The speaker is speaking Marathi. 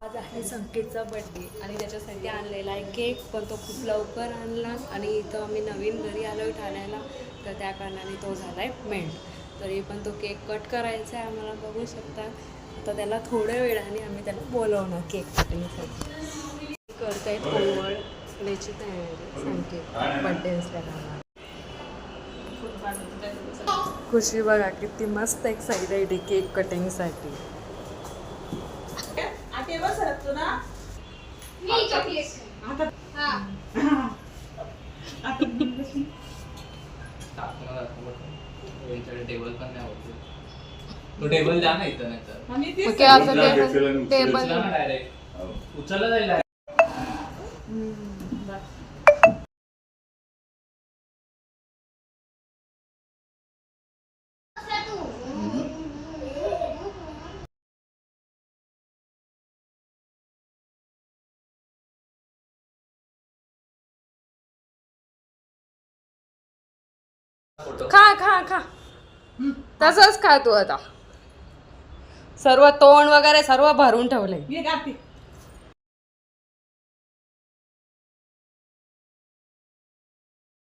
आज आहे संकेतचा बड्डे आणि त्याच्यासाठी आणलेला आहे केक, पण तो खूप लवकर आणला आणि इथं आम्ही नवीन घरी आलो आहे ठाण्याला, तर त्या कारणाने तो झाला आहे मेल्ट. तरी पण तो केक कट करायचा आहे आम्हाला, बघू शकता. तर त्याला थोड्या वेळाने आम्ही त्याला बोलवणार केक कटिंगसाठी. करतायत ओवळण्याची तयारी संकेत बड्डे असल्यामुळे. खुशी बघा किती मस्त एक्साइटेड आहे केक कटिंगसाठी. टेबल पण नाही होत. तो टेबल द्या ना इथं, नाही टेबल डायरेक्ट उचलला जाईल. खा खा खा तसंच खा तू आता. सर्व तोंड वगैरे सर्व भरून ठेवले.